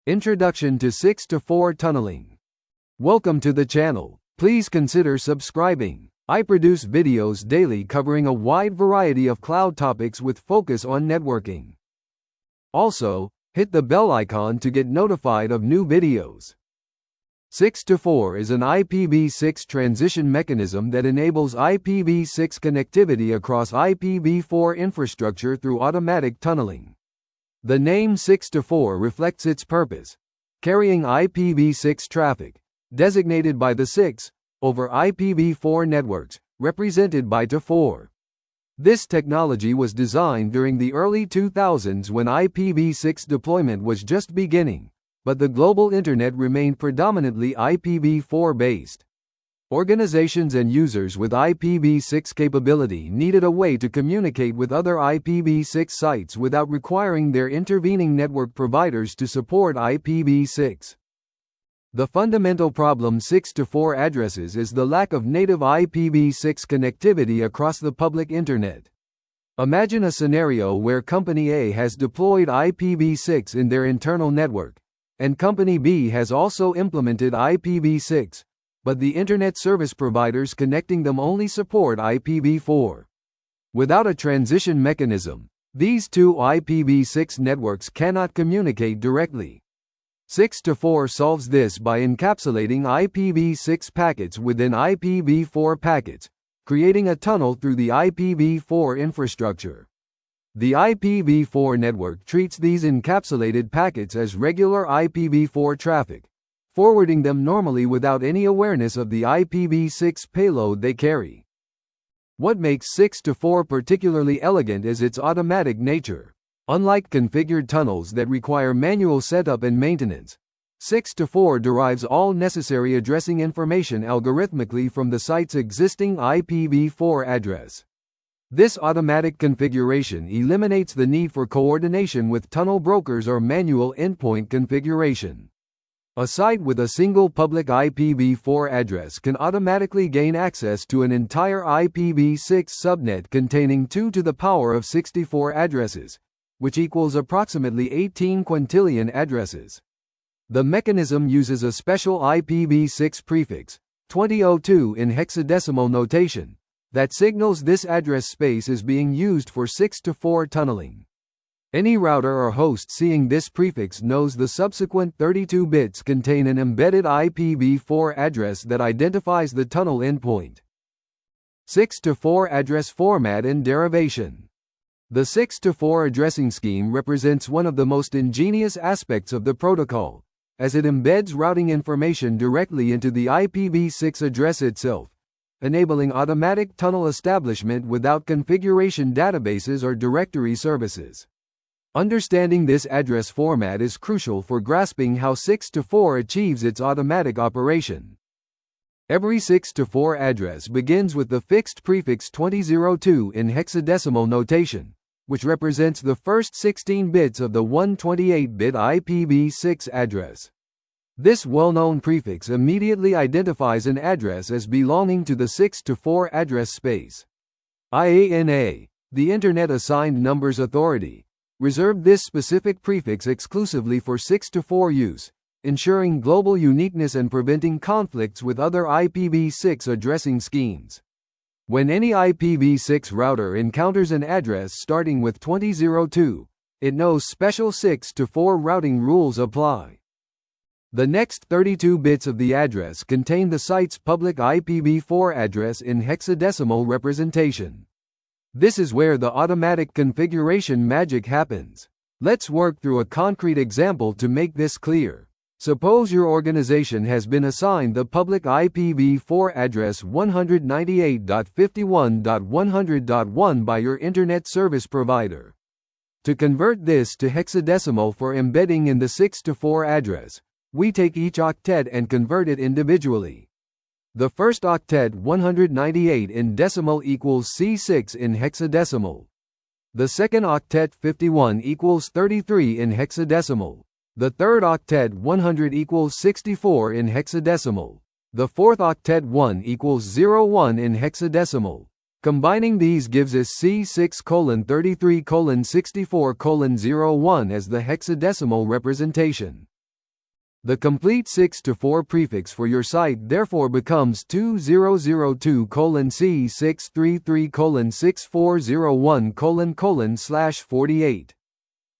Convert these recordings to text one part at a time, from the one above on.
Introduction to 6-to-4 tunneling. Welcome to the channel. Please consider subscribing. I produce videos daily covering a wide variety of cloud topics with focus on networking. Also, hit the bell icon to get notified of new videos. 6-to-4 is an IPv6 transition mechanism that enables IPv6 connectivity across IPv4 infrastructure through automatic tunneling. The name 6-to-4 reflects its purpose: carrying IPv6 traffic, designated by the 6, over IPv4 networks, represented by to4. This technology was designed during the early 2000s when IPv6 deployment was just beginning, but the global internet remained predominantly IPv4 based. Organizations and users with IPv6 capability needed a way to communicate with other IPv6 sites without requiring their intervening network providers to support IPv6. The fundamental problem 6-to-4 addresses is the lack of native IPv6 connectivity across the public internet. Imagine a scenario where Company A has deployed IPv6 in their internal network, and Company B has also implemented IPv6. But the internet service providers connecting them only support IPv4. Without a transition mechanism, these two IPv6 networks cannot communicate directly. 6-to-4 solves this by encapsulating IPv6 packets within IPv4 packets, creating a tunnel through the IPv4 infrastructure. The IPv4 network treats these encapsulated packets as regular IPv4 traffic, forwarding them normally without any awareness of the IPv6 payload they carry. What makes 6-to-4 particularly elegant is its automatic nature. Unlike configured tunnels that require manual setup and maintenance, 6-to-4 derives all necessary addressing information algorithmically from the site's existing IPv4 address. This automatic configuration eliminates the need for coordination with tunnel brokers or manual endpoint configuration. A site with a single public IPv4 address can automatically gain access to an entire IPv6 subnet containing 2 to the power of 64 addresses, which equals approximately 18 quintillion addresses. The mechanism uses a special IPv6 prefix, 2002 in hexadecimal notation, that signals this address space is being used for 6-to-4 tunneling. Any router or host seeing this prefix knows the subsequent 32 bits contain an embedded IPv4 address that identifies the tunnel endpoint. 6-to-4 address format and derivation. The 6-to-4 addressing scheme represents one of the most ingenious aspects of the protocol, as it embeds routing information directly into the IPv6 address itself, enabling automatic tunnel establishment without configuration databases or directory services. Understanding this address format is crucial for grasping how 6-to-4 achieves its automatic operation. Every 6-to-4 address begins with the fixed prefix 2002 in hexadecimal notation, which represents the first 16 bits of the 128-bit IPv6 address. This well-known prefix immediately identifies an address as belonging to the 6-to-4 address space. IANA, the Internet Assigned Numbers Authority, reserved this specific prefix exclusively for 6-to-4 use, ensuring global uniqueness and preventing conflicts with other IPv6 addressing schemes. When any IPv6 router encounters an address starting with 2002, it knows special 6-to-4 routing rules apply. The next 32 bits of the address contain the site's public IPv4 address in hexadecimal representation. This is where the automatic configuration magic happens. Let's work through a concrete example to make this clear. Suppose your organization has been assigned the public IPv4 address 198.51.100.1 by your internet service provider. To convert this to hexadecimal for embedding in the 6-to-4 address, we take each octet and convert it individually. The first octet 198 in decimal equals C6 in hexadecimal. The second octet 51 equals 33 in hexadecimal. The third octet 100 equals 64 in hexadecimal. The fourth octet 1 equals 01 in hexadecimal. Combining these gives us C6:33:64:01 as the hexadecimal representation. The complete 6-to-4 prefix for your site therefore becomes 2002:C633:6401:/48.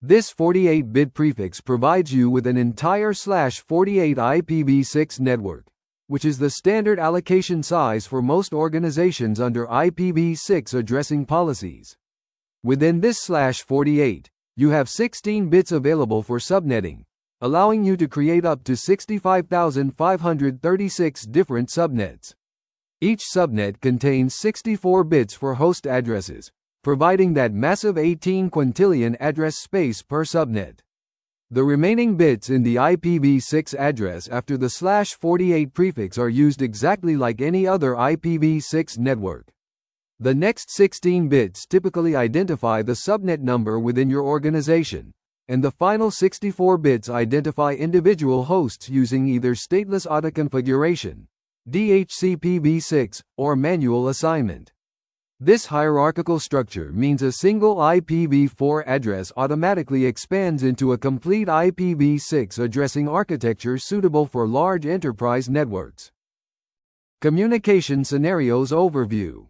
This 48-bit prefix provides you with an entire /48 IPv6 network, which is the standard allocation size for most organizations under IPv6 addressing policies. Within this /48, you have 16 bits available for subnetting, allowing you to create up to 65,536 different subnets. Each subnet contains 64 bits for host addresses, providing that massive 18 quintillion address space per subnet. The remaining bits in the IPv6 address after the /48 prefix are used exactly like any other IPv6 network. The next 16 bits typically identify the subnet number within your organization, and the final 64 bits identify individual hosts using either stateless autoconfiguration, DHCPv6, or manual assignment. This hierarchical structure means a single IPv4 address automatically expands into a complete IPv6 addressing architecture suitable for large enterprise networks. Communication Scenarios Overview.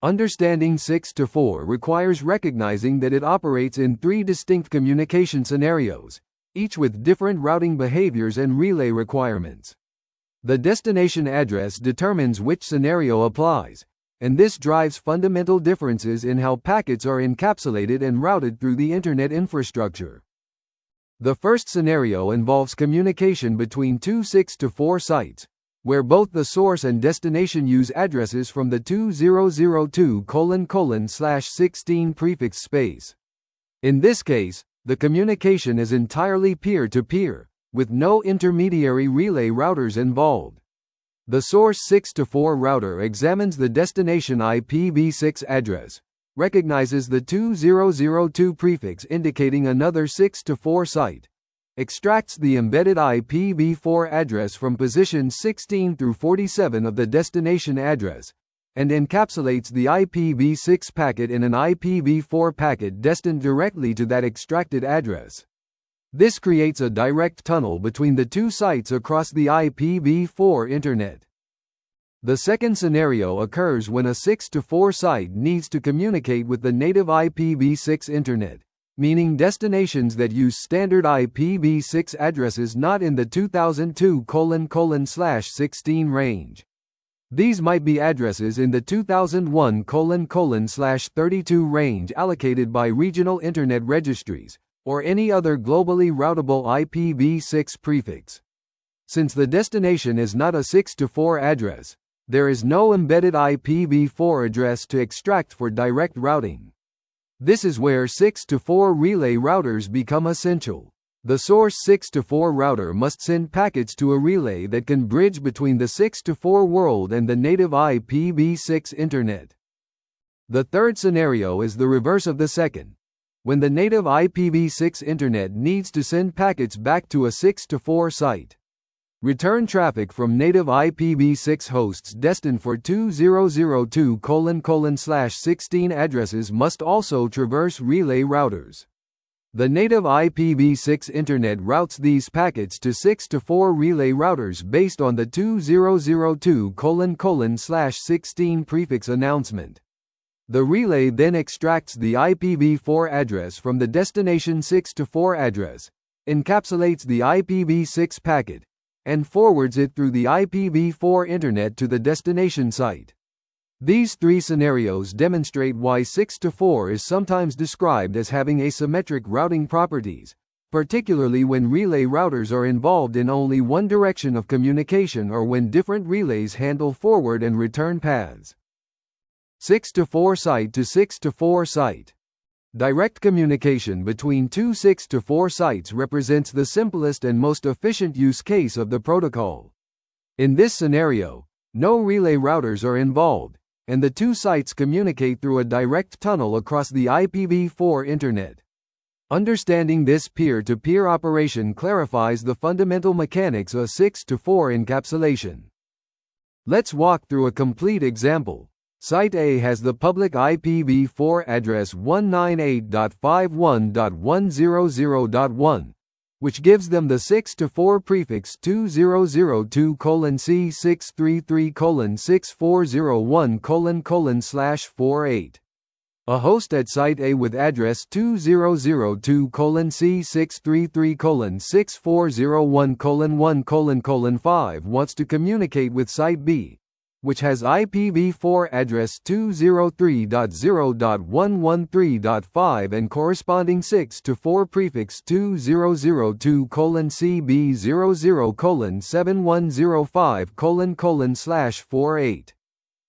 Understanding 6-to-4 requires recognizing that it operates in three distinct communication scenarios, each with different routing behaviors and relay requirements. The destination address determines which scenario applies, and this drives fundamental differences in how packets are encapsulated and routed through the Internet infrastructure. The first scenario involves communication between two 6-to-4 sites, where both the source and destination use addresses from the 2002::/16 prefix space. In this case, the communication is entirely peer-to-peer, with no intermediary relay routers involved. The source 6-to-4 router examines the destination IPv6 address, recognizes the 2002 prefix indicating another 6-to-4 site, extracts the embedded IPv4 address from positions 16 through 47 of the destination address, and encapsulates the IPv6 packet in an IPv4 packet destined directly to that extracted address. This creates a direct tunnel between the two sites across the IPv4 Internet. The second scenario occurs when a 6-to-4 site needs to communicate with the native IPv6 Internet, meaning destinations that use standard IPv6 addresses not in the 2002::/16 range. These might be addresses in the 2001::/32 range allocated by regional Internet registries, or any other globally routable IPv6 prefix. Since the destination is not a 6-to-4 address, there is no embedded IPv4 address to extract for direct routing. This is where 6-to-4 relay routers become essential. The source 6-to-4 router must send packets to a relay that can bridge between the 6-to-4 world and the native IPv6 Internet. The third scenario is the reverse of the second, when the native IPv6 Internet needs to send packets back to a 6-to-4 site. Return traffic from native IPv6 hosts destined for 2002::/16 addresses must also traverse relay routers. The native IPv6 Internet routes these packets to 6-to-4 relay routers based on the 2002::/16 prefix announcement. The relay then extracts the IPv4 address from the destination 6-to-4 address, encapsulates the IPv6 packet, and forwards it through the IPv4 Internet to the destination site. These three scenarios demonstrate why 6-to-4 is sometimes described as having asymmetric routing properties, particularly when relay routers are involved in only one direction of communication or when different relays handle forward and return paths. 6-to-4 site to 6-to-4 site. Direct communication between two 6-to-4 sites represents the simplest and most efficient use case of the protocol. In this scenario, no relay routers are involved, and the two sites communicate through a direct tunnel across the IPv4 Internet. Understanding this peer-to-peer operation clarifies the fundamental mechanics of 6-to-4 encapsulation. Let's walk through a complete example. Site A has the public IPv4 address 198.51.100.1, which gives them the 6-4 prefix 2002:C633:6401:/48. A host at site A with address 2002:C633:6401:1:5 wants to communicate with site B, which has IPv4 address 203.0.113.5 and corresponding 6-4 prefix 2002:C0:7105:48.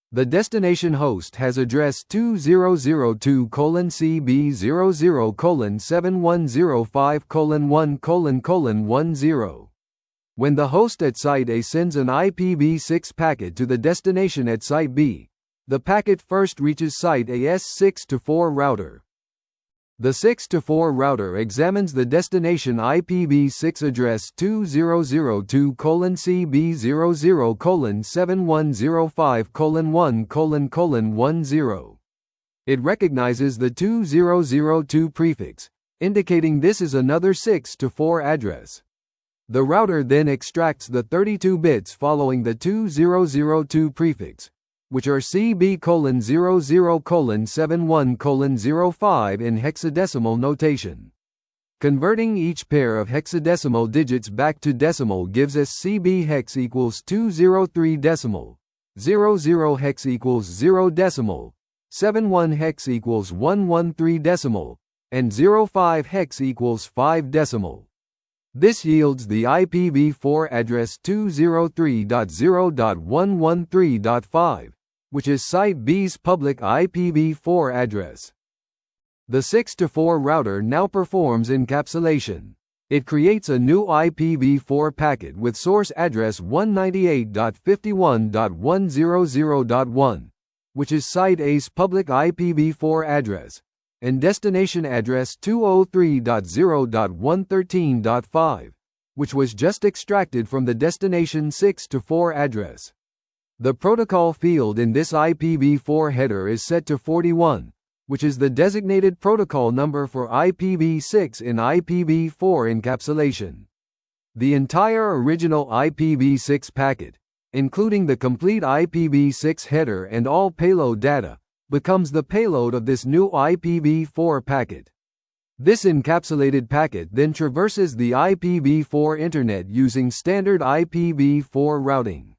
The destination host has address 2002:CB0:7105:1:1:10. When the host at site A sends an IPv6 packet to the destination at site B, the packet first reaches site A's 6-4 router. The 6-4 router examines the destination IPv6 address 2002:CB0:7105:1:1:10. It recognizes the 2002 prefix, indicating this is another 6-4 address. The router then extracts the 32 bits following the 2002 prefix, which are CB:00:71:05 in hexadecimal notation. Converting each pair of hexadecimal digits back to decimal gives us CB hex equals 203 decimal, 00 hex equals 0 decimal, 71 hex equals 113 decimal, and 05 hex equals 5 decimal. This yields the IPv4 address 203.0.113.5, which is site B's public IPv4 address. The 6-4 router now performs encapsulation. It creates a new IPv4 packet with source address 198.51.100.1, which is site A's public IPv4 address, and destination address 203.0.113.5, which was just extracted from the destination 6-4 address. The protocol field in this IPv4 header is set to 41, which is the designated protocol number for IPv6 in IPv4 encapsulation. The entire original IPv6 packet, including the complete IPv6 header and all payload data, becomes the payload of this new IPv4 packet. This encapsulated packet then traverses the IPv4 internet using standard IPv4 routing.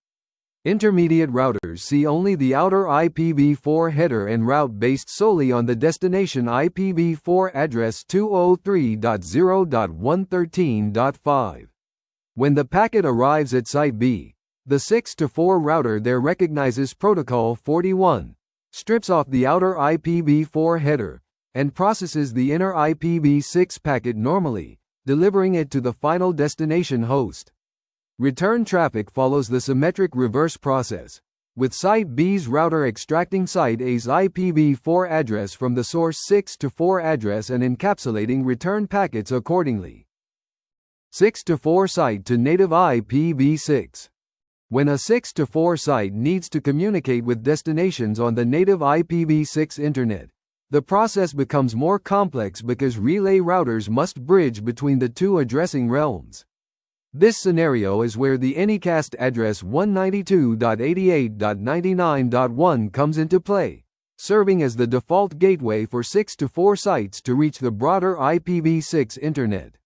Intermediate routers see only the outer IPv4 header and route based solely on the destination IPv4 address 203.0.113.5. When the packet arrives at site B, the 6-4 router there recognizes protocol 41, strips off the outer IPv4 header, and processes the inner IPv6 packet normally, delivering it to the final destination host. Return traffic follows the symmetric reverse process, with site B's router extracting site A's IPv4 address from the source 6-4 address and encapsulating return packets accordingly. 6-4 site to native IPv6. When a 6-4 site needs to communicate with destinations on the native IPv6 internet, the process becomes more complex because relay routers must bridge between the two addressing realms. This scenario is where the anycast address 192.88.99.1 comes into play, serving as the default gateway for 6-4 sites to reach the broader IPv6 internet.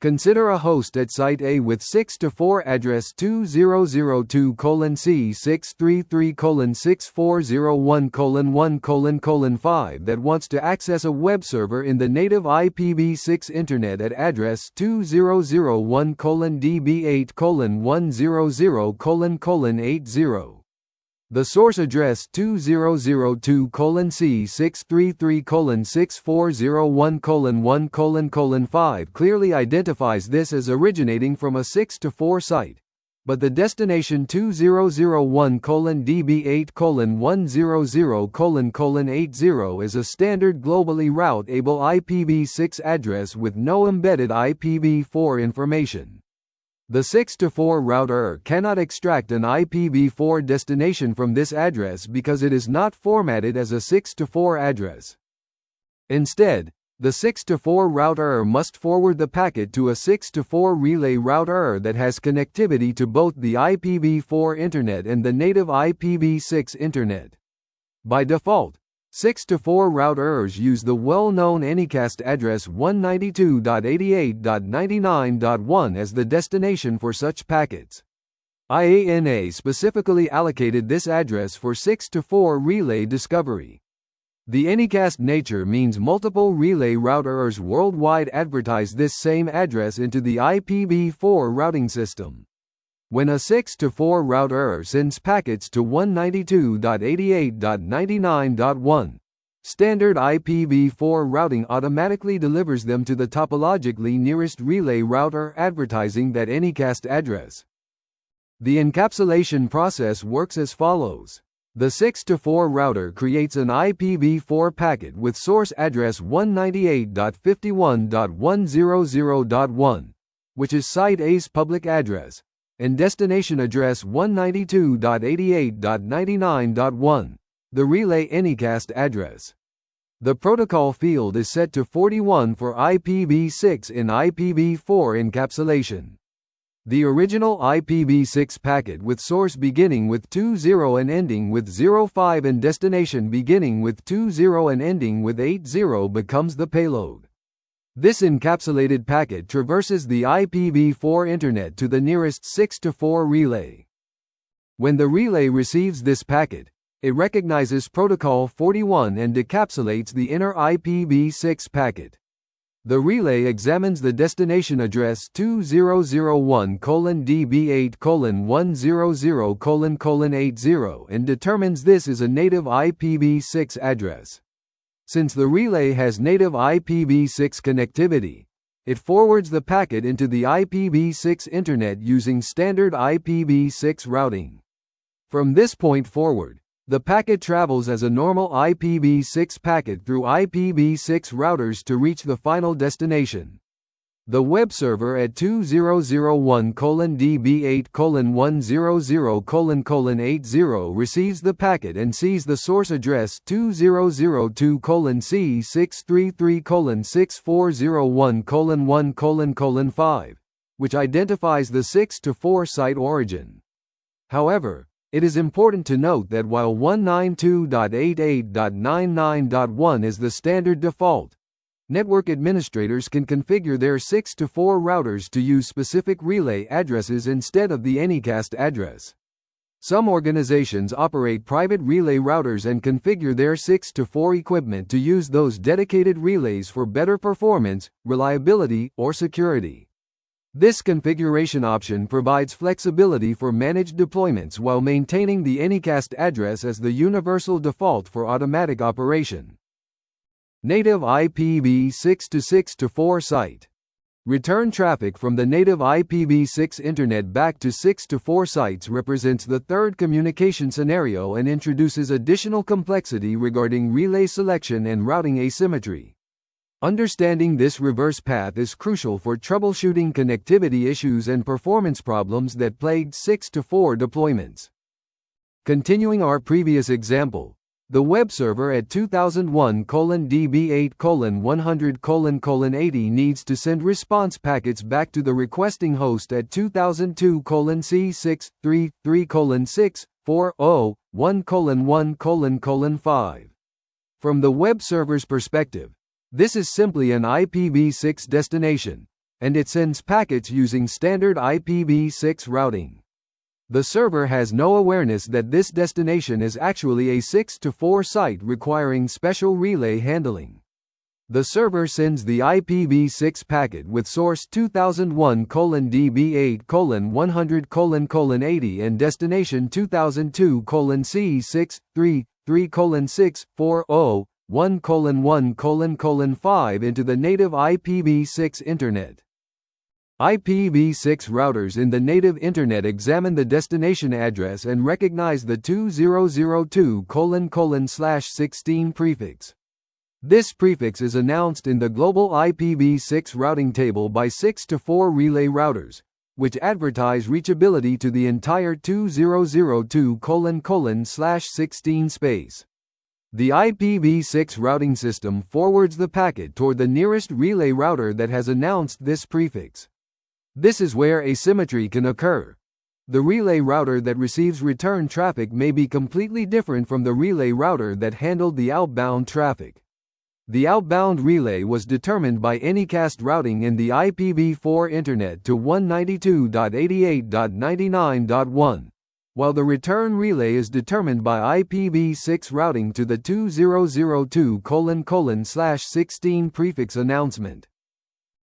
Consider a host at site A with 6-4 address 2002:C633:6401:1:5 that wants to access a web server in the native IPv6 internet at address 2001:DB8:100:80. The source address 2002:C633:6401:1:5 clearly identifies this as originating from a 6-4 site, but the destination 2001:DB8:100:80 is a standard globally route-able IPv6 address with no embedded IPv4 information. The 6-4 router cannot extract an IPv4 destination from this address because it is not formatted as a 6-4 address. Instead, The 6-to-4 router must forward the packet to a 6-to-4 relay router that has connectivity to both the IPv4 Internet and the native IPv6 Internet. By default, 6-to-4 routers use the well-known anycast address 192.88.99.1 as the destination for such packets. IANA specifically allocated this address for 6-to-4 relay discovery. The anycast nature means multiple relay routers worldwide advertise this same address into the IPv4 routing system. When a 6-to-4 router sends packets to 192.88.99.1, standard IPv4 routing automatically delivers them to the topologically nearest relay router advertising that anycast address. The encapsulation process works as follows. The 6-to-4 router creates an IPv4 packet with source address 198.51.100.1, which is site A's public address, and destination address 192.88.99.1, the relay anycast address. The protocol field is set to 41 for IPv6 in IPv4 encapsulation. The original IPv6 packet with source beginning with 20 and ending with 05 and destination beginning with 20 and ending with 80 becomes the payload. This encapsulated packet traverses the IPv4 Internet to the nearest 6-to-4 relay. When the relay receives this packet, it recognizes protocol 41 and decapsulates the inner IPv6 packet. The relay examines the destination address 2001:DB8:100:100:80 and determines this is a native IPv6 address. Since the relay has native IPv6 connectivity, it forwards the packet into the IPv6 Internet using standard IPv6 routing. From this point forward, the packet travels as a normal IPv6 packet through IPv6 routers to reach the final destination. The web server at 2001:DB8:100:100:80 receives the packet and sees the source address 2002:C633:6401:1:5, which identifies the 6-to-4 site origin. However, it is important to note that while 192.88.99.1 is the standard default, network administrators can configure their 6-to-4 routers to use specific relay addresses instead of the anycast address. Some organizations operate private relay routers and configure their 6-to-4 equipment to use those dedicated relays for better performance, reliability, or security. This configuration option provides flexibility for managed deployments while maintaining the anycast address as the universal default for automatic operation. Native IPv6 to 6-to-4 site. Return traffic from the native IPv6 Internet back to 6-to-4 sites represents the third communication scenario and introduces additional complexity regarding relay selection and routing asymmetry. Understanding this reverse path is crucial for troubleshooting connectivity issues and performance problems that plagued 6-to-4 deployments. Continuing our previous example, the web server at 2001:DB8:100:80 needs to send response packets back to the requesting host at 2002:C633:640:1:1:5. From the web server's perspective, this is simply an IPv6 destination, and it sends packets using standard IPv6 routing. The server has no awareness that this destination is actually a 6-to-4 site requiring special relay handling. The server sends the IPv6 packet with source 2001:DB8:100:80 and destination 2002:C633:640:1:1:5 into the native IPv6 Internet. IPv6 routers in the native Internet examine the destination address and recognize the 2002:/16 prefix. This prefix is announced in the global IPv6 routing table by 6-to-4 relay routers, which advertise reachability to the entire 2002:/16 space. The IPv6 routing system forwards the packet toward the nearest relay router that has announced this prefix. This is where asymmetry can occur. The relay router that receives return traffic may be completely different from the relay router that handled the outbound traffic. The outbound relay was determined by anycast routing in the IPv4 Internet to 192.88.99.1, while the return relay is determined by IPv6 routing to the 2002::/16 prefix announcement.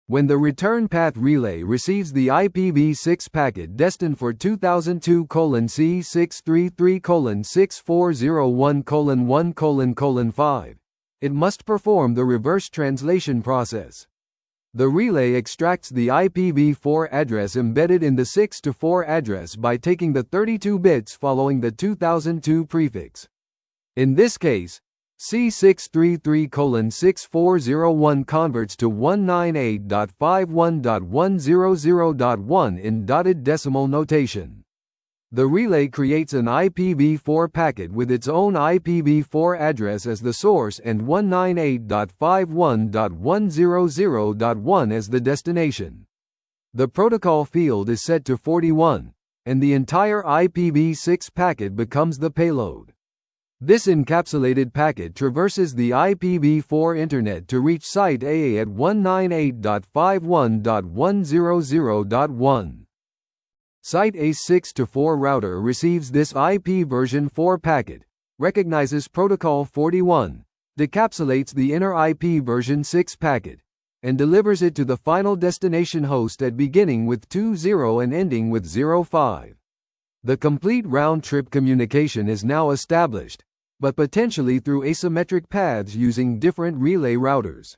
When the return path relay receives the IPv6 packet destined for 2002:C633:6401:1:5, it must perform the reverse translation process. The relay extracts the IPv4 address embedded in the 6-to-4 address by taking the 32 bits following the 2002 prefix. In this case, C633:6401 converts to 198.51.100.1 in dotted decimal notation. The relay creates an IPv4 packet with its own IPv4 address as the source and 198.51.100.1 as the destination. The protocol field is set to 41, and the entire IPv6 packet becomes the payload. This encapsulated packet traverses the IPv4 Internet to reach site A at 198.51.100.1. Site A's 6-to-4 router receives this IP version 4 packet, recognizes protocol 41, decapsulates the inner IP version 6 packet, and delivers it to the final destination host at beginning with 20 and ending with 05. The complete round-trip communication is now established, but potentially through asymmetric paths using different relay routers.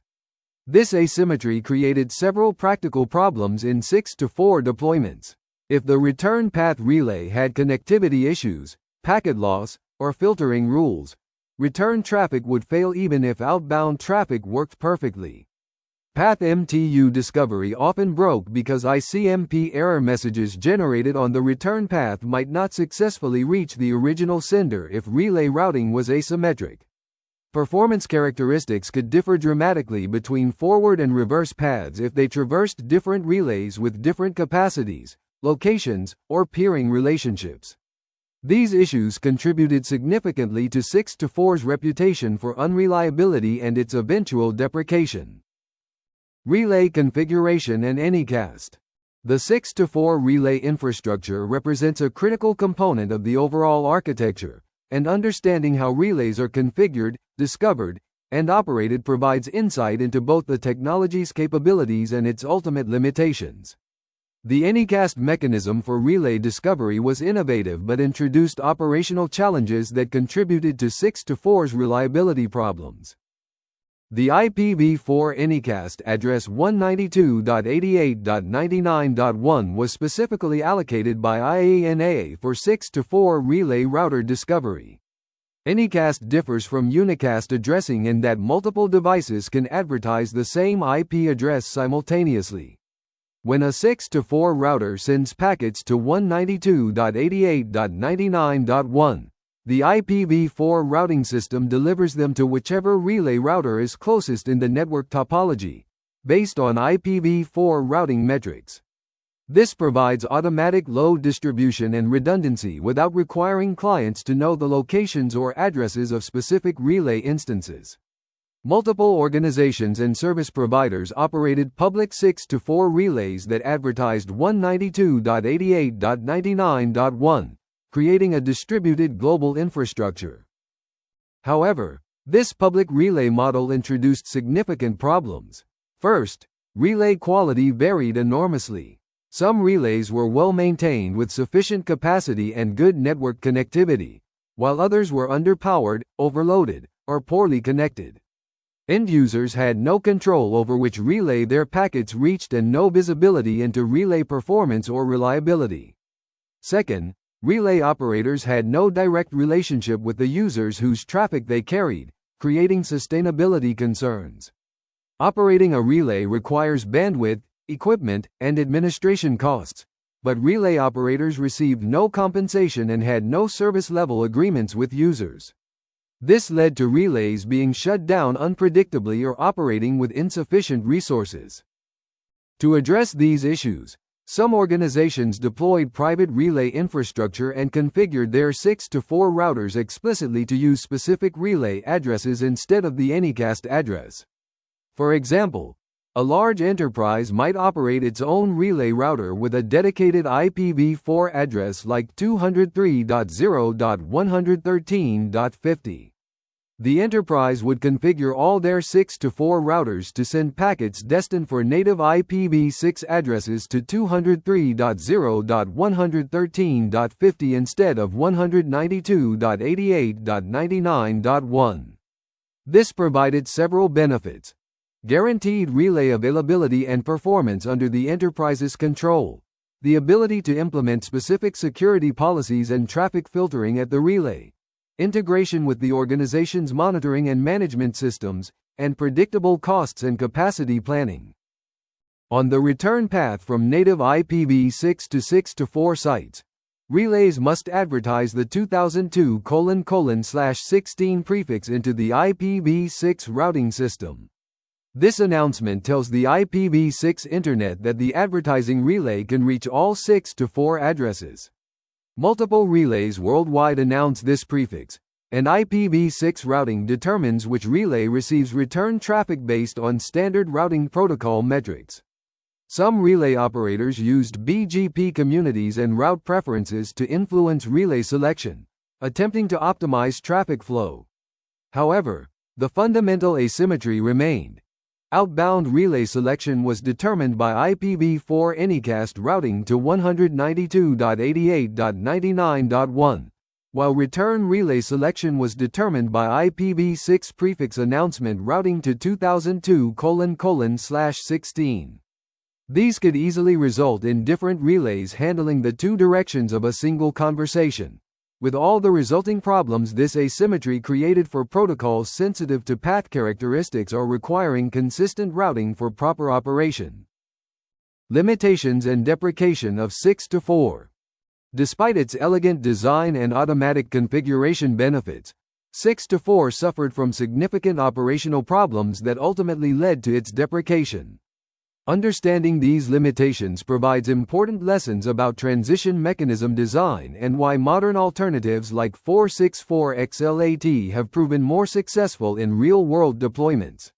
This asymmetry created several practical problems in 6-to-4 deployments. If the return path relay had connectivity issues, packet loss, or filtering rules, return traffic would fail even if outbound traffic worked perfectly. Path MTU discovery often broke because ICMP error messages generated on the return path might not successfully reach the original sender if relay routing was asymmetric. Performance characteristics could differ dramatically between forward and reverse paths if they traversed different relays with different capacities, locations, or peering relationships. These issues contributed significantly to 6-to-4's reputation for unreliability and its eventual deprecation. Relay configuration and anycast. The 6-to-4 relay infrastructure represents a critical component of the overall architecture, and understanding how relays are configured, discovered, and operated provides insight into both the technology's capabilities and its ultimate limitations. The anycast mechanism for relay discovery was innovative but introduced operational challenges that contributed to 6-to-4's reliability problems. The IPv4 anycast address 192.88.99.1 was specifically allocated by IANA for 6-to-4 relay router discovery. Anycast differs from unicast addressing in that multiple devices can advertise the same IP address simultaneously. When a 6-to-4 router sends packets to 192.88.99.1, the IPv4 routing system delivers them to whichever relay router is closest in the network topology, based on IPv4 routing metrics. This provides automatic load distribution and redundancy without requiring clients to know the locations or addresses of specific relay instances. Multiple organizations and service providers operated public 6-to-4 relays that advertised 192.88.99.1, creating a distributed global infrastructure. However, this public relay model introduced significant problems. First, relay quality varied enormously. Some relays were well maintained with sufficient capacity and good network connectivity, while others were underpowered, overloaded, or poorly connected. End users had no control over which relay their packets reached and no visibility into relay performance or reliability. Second, relay operators had no direct relationship with the users whose traffic they carried, creating sustainability concerns. Operating a relay requires bandwidth, equipment, and administration costs, but relay operators received no compensation and had no service level agreements with users. This led to relays being shut down unpredictably or operating with insufficient resources. To address these issues, some organizations deployed private relay infrastructure and configured their 6-to-4 routers explicitly to use specific relay addresses instead of the anycast address. For example, a large enterprise might operate its own relay router with a dedicated IPv4 address like 203.0.113.50. The enterprise would configure all their 6-to-4 routers to send packets destined for native IPv6 addresses to 203.0.113.50 instead of 192.88.99.1. This provided several benefits: guaranteed relay availability and performance under the enterprise's control, the ability to implement specific security policies and traffic filtering at the relay, integration with the organization's monitoring and management systems, and predictable costs and capacity planning. On the return path from native IPv6 to 6-to-4 sites, relays must advertise the 2002::/16 prefix into the IPv6 routing system. This announcement tells the IPv6 Internet that the advertising relay can reach all 6-to-4 addresses. Multiple relays worldwide announce this prefix, and IPv6 routing determines which relay receives return traffic based on standard routing protocol metrics. Some relay operators used BGP communities and route preferences to influence relay selection, attempting to optimize traffic flow. However, the fundamental asymmetry remained. Outbound relay selection was determined by IPv4 anycast routing to 192.88.99.1, while return relay selection was determined by IPv6 prefix announcement routing to 2002::/16. These could easily result in different relays handling the two directions of a single conversation, with all the resulting problems this asymmetry created for protocols sensitive to path characteristics or requiring consistent routing for proper operation. Limitations and deprecation of 6-to-4. Despite its elegant design and automatic configuration benefits, 6-to-4 suffered from significant operational problems that ultimately led to its deprecation. Understanding these limitations provides important lessons about transition mechanism design and why modern alternatives like 464XLAT have proven more successful in real-world deployments.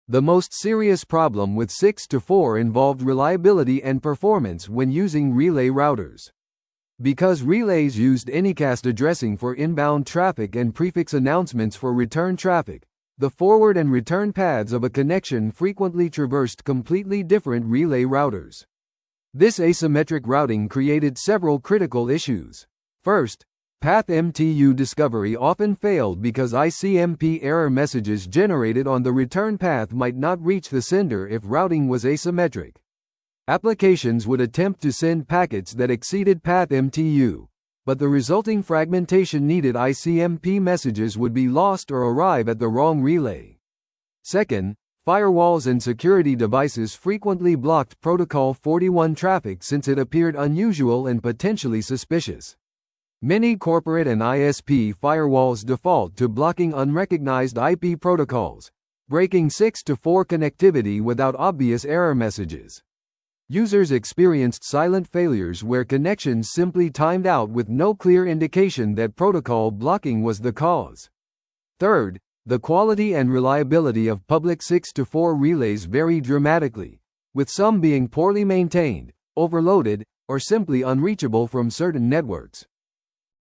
The most serious problem with 6-to-4 involved reliability and performance when using relay routers. Because relays used anycast addressing for inbound traffic and prefix announcements for return traffic, the forward and return paths of a connection frequently traversed completely different relay routers. This asymmetric routing created several critical issues. First, path MTU discovery often failed because ICMP error messages generated on the return path might not reach the sender if routing was asymmetric. Applications would attempt to send packets that exceeded path MTU, but the resulting fragmentation needed ICMP messages would be lost or arrive at the wrong relay. Second, firewalls and security devices frequently blocked Protocol 41 traffic since it appeared unusual and potentially suspicious. Many corporate and ISP firewalls default to blocking unrecognized IP protocols, breaking 6-to-4 connectivity without obvious error messages. Users experienced silent failures where connections simply timed out with no clear indication that protocol blocking was the cause. Third, the quality and reliability of public 6-to-4 relays vary dramatically, with some being poorly maintained, overloaded, or simply unreachable from certain networks.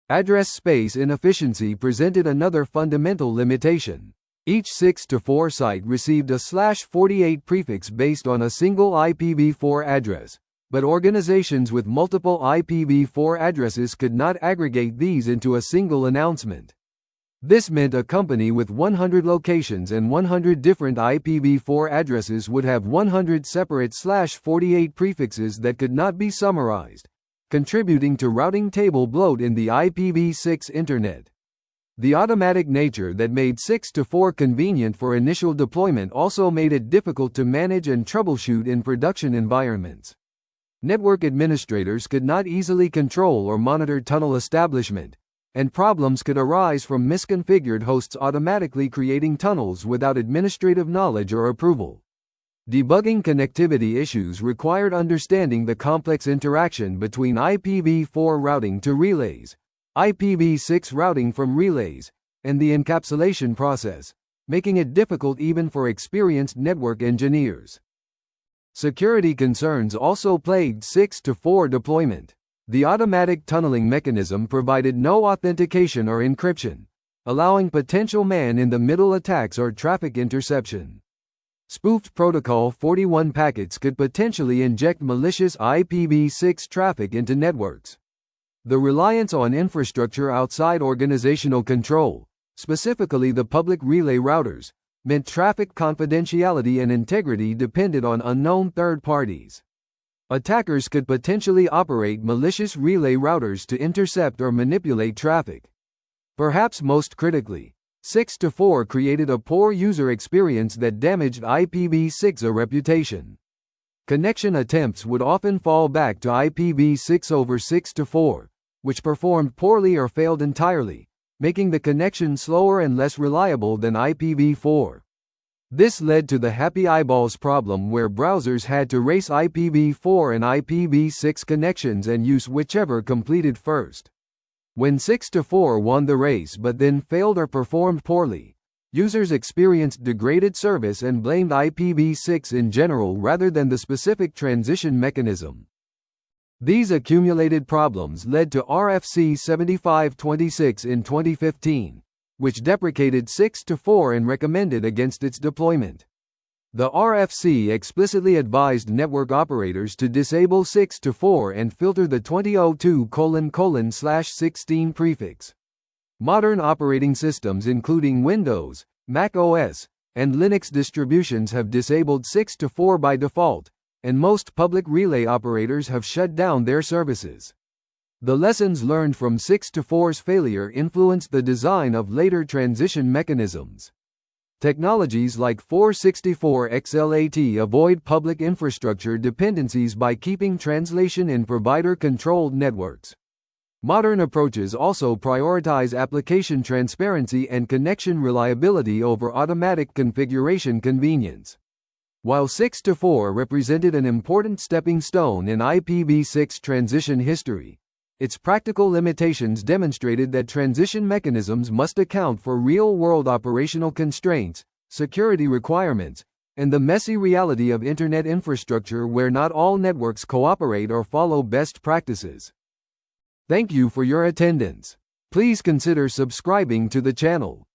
Address space inefficiency presented another fundamental limitation. Each 6-to-4 site received a /48 prefix based on a single IPv4 address, but organizations with multiple IPv4 addresses could not aggregate these into a single announcement. This meant a company with 100 locations and 100 different IPv4 addresses would have 100 separate /48 prefixes that could not be summarized, contributing to routing table bloat in the IPv6 Internet. The automatic nature that made 6-to-4 convenient for initial deployment also made it difficult to manage and troubleshoot in production environments. Network administrators could not easily control or monitor tunnel establishment, and problems could arise from misconfigured hosts automatically creating tunnels without administrative knowledge or approval. Debugging connectivity issues required understanding the complex interaction between IPv4 routing to relays, IPv6 routing from relays, and the encapsulation process, making it difficult even for experienced network engineers. Security concerns also plagued 6-4 deployment. The automatic tunneling mechanism provided no authentication or encryption, allowing potential man-in-the-middle attacks or traffic interception. Spoofed Protocol 41 packets could potentially inject malicious IPv6 traffic into networks. The reliance on infrastructure outside organizational control, specifically the public relay routers, meant traffic confidentiality and integrity depended on unknown third parties. Attackers could potentially operate malicious relay routers to intercept or manipulate traffic. Perhaps most critically, 6-4 created a poor user experience that damaged IPv6's reputation. Connection attempts would often fall back to IPv6 over 6-4, which performed poorly or failed entirely, making the connection slower and less reliable than IPv4. This led to the happy eyeballs problem where browsers had to race IPv4 and IPv6 connections and use whichever completed first. When 6-4 won the race but then failed or performed poorly, users experienced degraded service and blamed IPv6 in general rather than the specific transition mechanism. These accumulated problems led to RFC 7526 in 2015, which deprecated 6-4 and recommended against its deployment. The RFC explicitly advised network operators to disable 6-4 and filter the 2002::/16 prefix. Modern operating systems including Windows, Mac OS, and Linux distributions have disabled 6-4 by default, and most public relay operators have shut down their services. The lessons learned from 6-4's failure influenced the design of later transition mechanisms. Technologies like 464XLAT avoid public infrastructure dependencies by keeping translation in provider-controlled networks. Modern approaches also prioritize application transparency and connection reliability over automatic configuration convenience. While 6-4 represented an important stepping stone in IPv6 transition history, its practical limitations demonstrated that transition mechanisms must account for real-world operational constraints, security requirements, and the messy reality of Internet infrastructure where not all networks cooperate or follow best practices. Thank you for your attendance. Please consider subscribing to the channel.